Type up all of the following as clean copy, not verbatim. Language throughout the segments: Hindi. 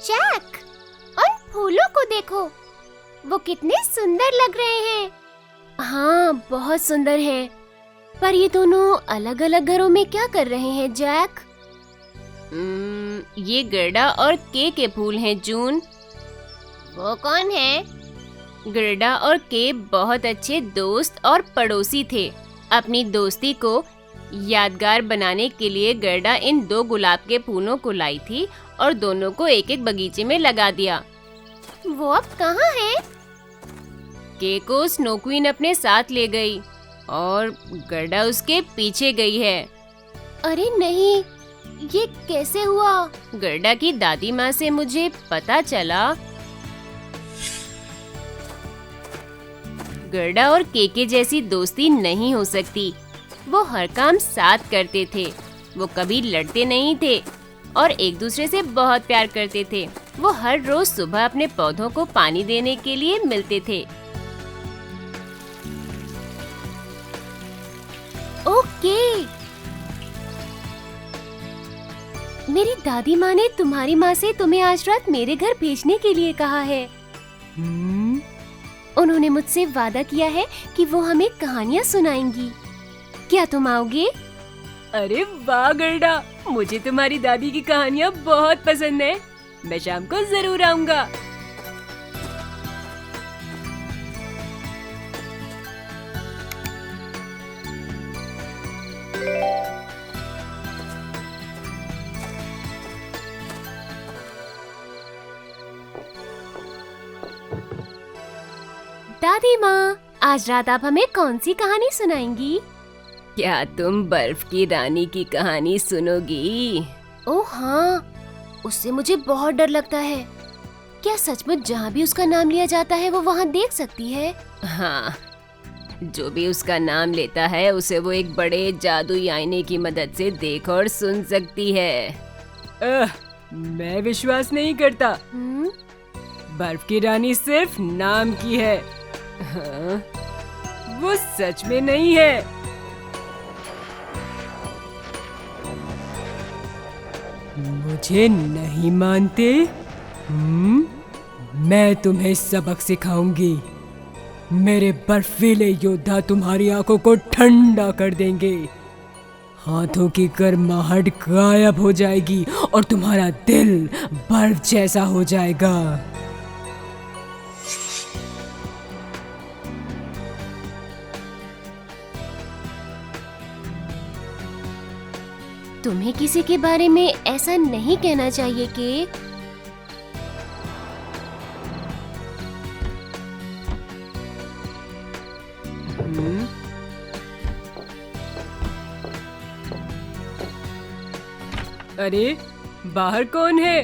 जैक, उन फूलों को देखो, वो कितने सुंदर लग रहे हैं। हाँ, बहुत सुंदर हैं। पर ये दोनों अलग अलग घरों में क्या कर रहे हैं जैक? ये गर्डा और के फूल हैं जून। वो कौन है? गर्डा और के बहुत अच्छे दोस्त और पड़ोसी थे। अपनी दोस्ती को यादगार बनाने के लिए गर्डा इन 2 गुलाब के फूलों को लाई थी और दोनों को एक एक बगीचे में लगा दिया। वो अब कहाँ है? के को स्नो क्वीन अपने साथ ले गई और गर्डा उसके पीछे गई है। अरे नहीं, ये कैसे हुआ? गर्डा की दादी माँ से मुझे पता चला गर्डा और केके जैसी दोस्ती नहीं हो सकती। वो हर काम साथ करते थे, वो कभी लड़ते नहीं थे और एक दूसरे से बहुत प्यार करते थे। वो हर रोज सुबह अपने पौधों को पानी देने के लिए मिलते थे। ओके, मेरी दादी माँ ने तुम्हारी माँ से तुम्हें आज रात मेरे घर भेजने के लिए कहा है। उन्होंने मुझसे वादा किया है कि वो हमें कहानियाँ सुनाएंगी। क्या तुम आओगे? अरे वाह गर्डा, मुझे तुम्हारी दादी की कहानियाँ बहुत पसंद है। मैं शाम को जरूर आऊंगा। दादी माँ, आज रात आप हमें कौन सी कहानी सुनाएंगी? क्या तुम बर्फ की रानी की कहानी सुनोगी? ओह हाँ, उससे मुझे बहुत डर लगता है। क्या सचमुच जहाँ भी उसका नाम लिया जाता है वो वहाँ देख सकती है? हाँ, जो भी उसका नाम लेता है उसे वो एक बड़े जादुई आईने की मदद से देख और सुन सकती है। मैं विश्वास नहीं करता। बर्फ की रानी सिर्फ नाम की है। हाँ, वो सच में नहीं है। मुझे नहीं मानते? मैं तुम्हें सबक सिखाऊंगी। मेरे बर्फीले योद्धा तुम्हारी आंखों को ठंडा कर देंगे। हाथों की गर्माहट गायब हो जाएगी और तुम्हारा दिल बर्फ जैसा हो जाएगा। तुम्हें किसी के बारे में ऐसा नहीं कहना चाहिए कि अरे बाहर कौन है?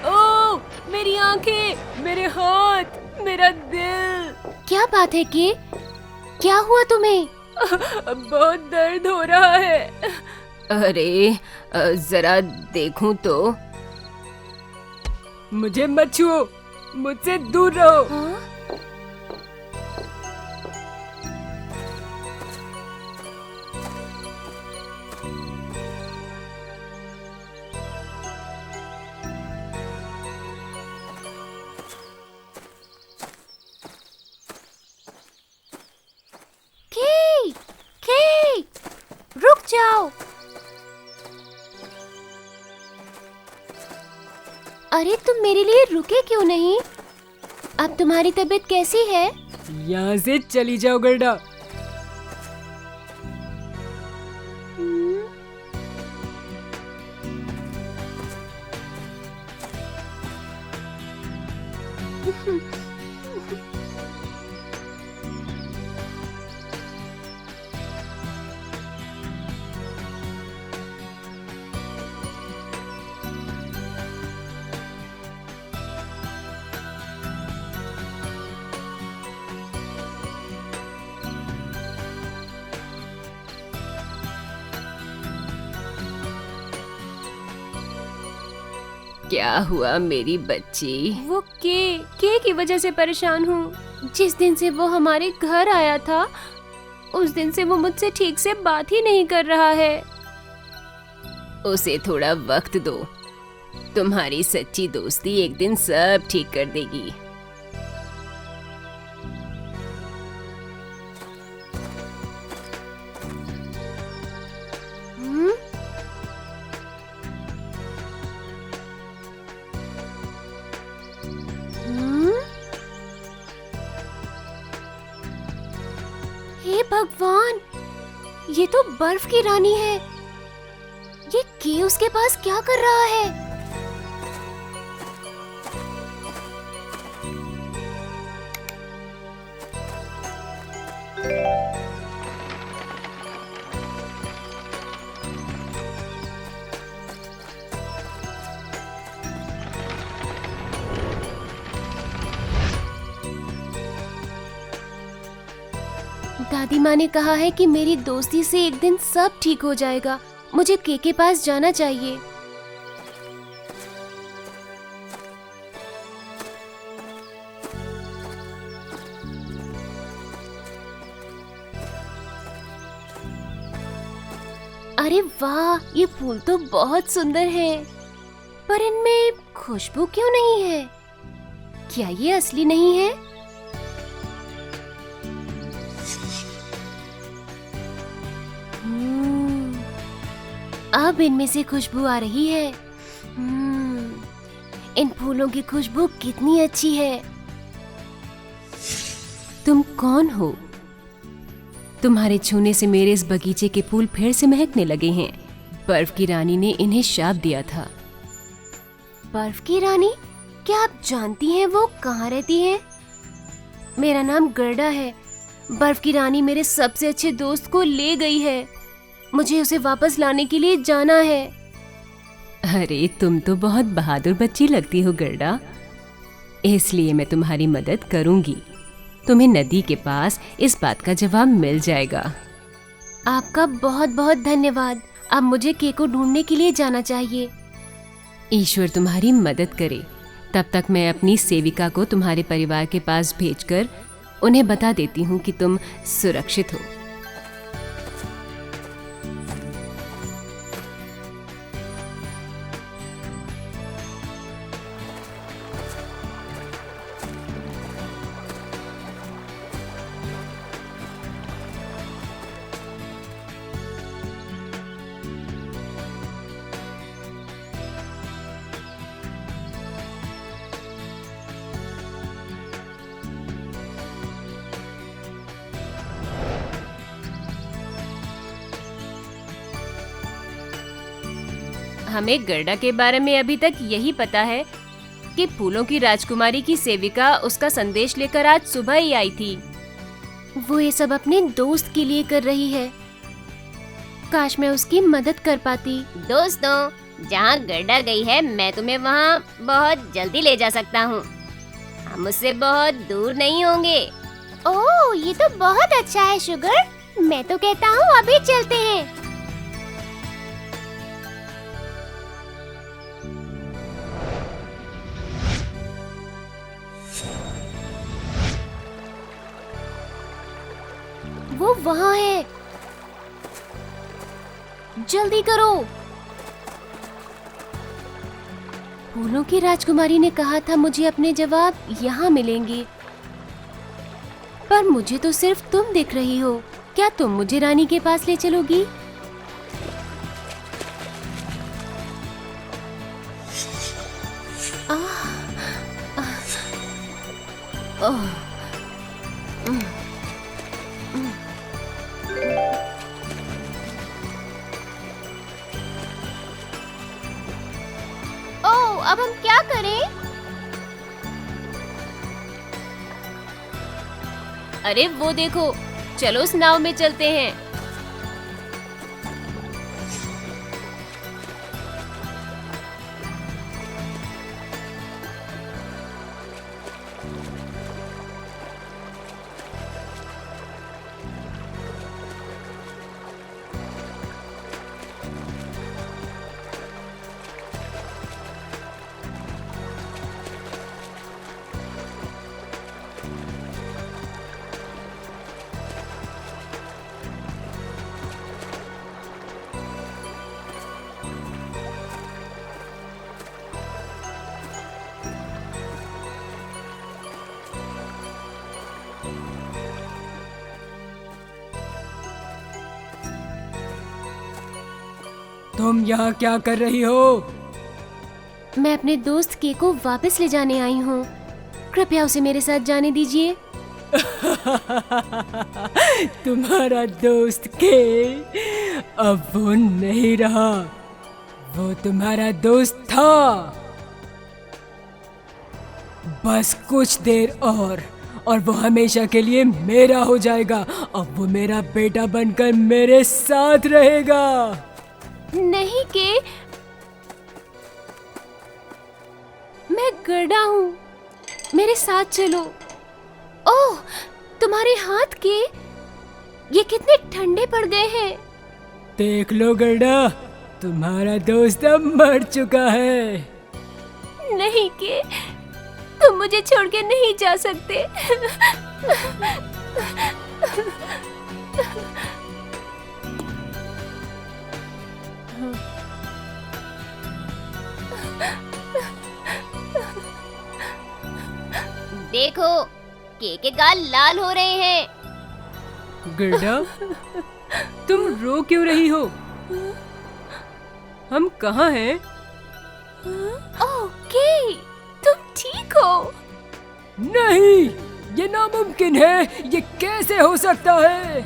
ओह, मेरी आंखें, मेरे हाथ, मेरा दिल। क्या बात है कि क्या हुआ तुम्हें? बहुत दर्द हो रहा है। अरे जरा देखूं तो। मुझे मत छुओ, मुझसे दूर रहो। हाँ? रुक जाओ। अरे तुम मेरे लिए रुके क्यों नहीं? अब तुम्हारी तबीयत कैसी है? यहाँ से चली जाओ गर्डा। क्या हुआ मेरी बच्ची? वो के की वजह से परेशान हूँ। जिस दिन से वो हमारे घर आया था उस दिन से वो मुझसे ठीक से बात ही नहीं कर रहा है। उसे थोड़ा वक्त दो, तुम्हारी सच्ची दोस्ती एक दिन सब ठीक कर देगी। हे भगवान, ये तो बर्फ की रानी है। ये के उसके पास क्या कर रहा है? दादी माँ ने कहा है कि मेरी दोस्ती से एक दिन सब ठीक हो जाएगा। मुझे के पास जाना चाहिए। अरे वाह, ये फूल तो बहुत सुंदर है, पर इनमें खुशबू क्यों नहीं है? क्या ये असली नहीं है? अब इनमें से खुशबू आ रही है। इन फूलों की खुशबू कितनी अच्छी है। तुम कौन हो? तुम्हारे छूने से मेरे इस बगीचे के फूल फिर से महकने लगे हैं। बर्फ की रानी ने इन्हें शाप दिया था। बर्फ की रानी? क्या आप जानती हैं वो कहाँ रहती है? मेरा नाम गर्डा है। बर्फ की रानी मेरे सबसे अच्छे दोस्त को ले गई है। मुझे उसे वापस लाने के लिए जाना है। अरे तुम तो बहुत बहादुर बच्ची लगती हो गर्डा, इसलिए मैं तुम्हारी मदद करूंगी। तुम्हें नदी के पास इस बात का जवाब मिल जाएगा। आपका बहुत बहुत धन्यवाद। अब मुझे के को ढूंढने के लिए जाना चाहिए। ईश्वर तुम्हारी मदद करे। तब तक मैं अपनी सेविका को तुम्हारे परिवार के पास भेजकर उन्हें बता देती हूँ कि तुम सुरक्षित हो। हमें गर्डा के बारे में अभी तक यही पता है कि फूलों की राजकुमारी की सेविका उसका संदेश लेकर आज सुबह ही आई थी। वो ये सब अपने दोस्त के लिए कर रही है। काश मैं उसकी मदद कर पाती। दोस्तों, जहाँ गर्डा गई है मैं तुम्हें वहाँ बहुत जल्दी ले जा सकता हूँ। हम उससे बहुत दूर नहीं होंगे। ओह, ये तो बहुत अच्छा है शुगर। मैं तो कहता हूँ अभी चलते हैं। वो वहाँ है। जल्दी करो। फूलों की राजकुमारी ने कहा था मुझे अपने जवाब यहाँ मिलेंगे, पर मुझे तो सिर्फ तुम दिख रही हो। क्या तुम मुझे रानी के पास ले चलोगी? अब हम क्या करें? अरे वो देखो, चलो उस नाव में चलते हैं। तुम यहाँ क्या कर रही हो? मैं अपने दोस्त के को वापस ले जाने आई हूँ। कृपया उसे मेरे साथ जाने दीजिए। तुम्हारा दोस्त के अब वो नहीं रहा, वो तुम्हारा दोस्त था। बस कुछ देर और वो हमेशा के लिए मेरा हो जाएगा। अब वो मेरा बेटा बनकर मेरे साथ रहेगा। नहीं के, मैं गर्डा हूँ, मेरे साथ चलो। ओह, तुम्हारे हाथ के ये कितने ठंडे पड़ गए हैं। देख लो गर्डा, तुम्हारा दोस्त अब मर चुका है। नहीं के, तुम मुझे छोड़ के नहीं जा सकते। देखो, के गाल लाल हो रहे हैं। गर्डा, तुम रो क्यों रही हो? हम कहाँ हैं? ओके, तुम ठीक हो? नहीं, ये नामुमकिन है। ये कैसे हो सकता है?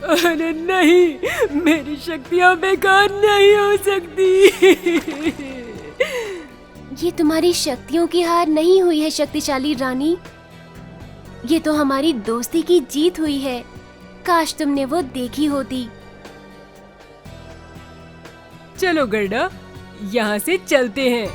अरे नहीं, मेरी शक्तियाँ बेकार नहीं हो सकती। ये तुम्हारी शक्तियों की हार नहीं हुई है शक्तिशाली रानी, ये तो हमारी दोस्ती की जीत हुई है। काश तुमने वो देखी होती। चलो गर्डा, यहाँ से चलते हैं।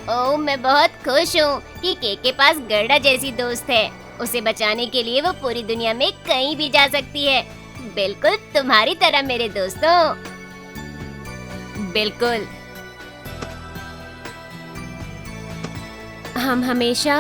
ओह, मैं बहुत खुश हूँ कि के पास गर्डा जैसी दोस्त है। उसे बचाने के लिए वो पूरी दुनिया में कहीं भी जा सकती है, बिल्कुल तुम्हारी तरह मेरे दोस्तों। बिल्कुल, हम हमेशा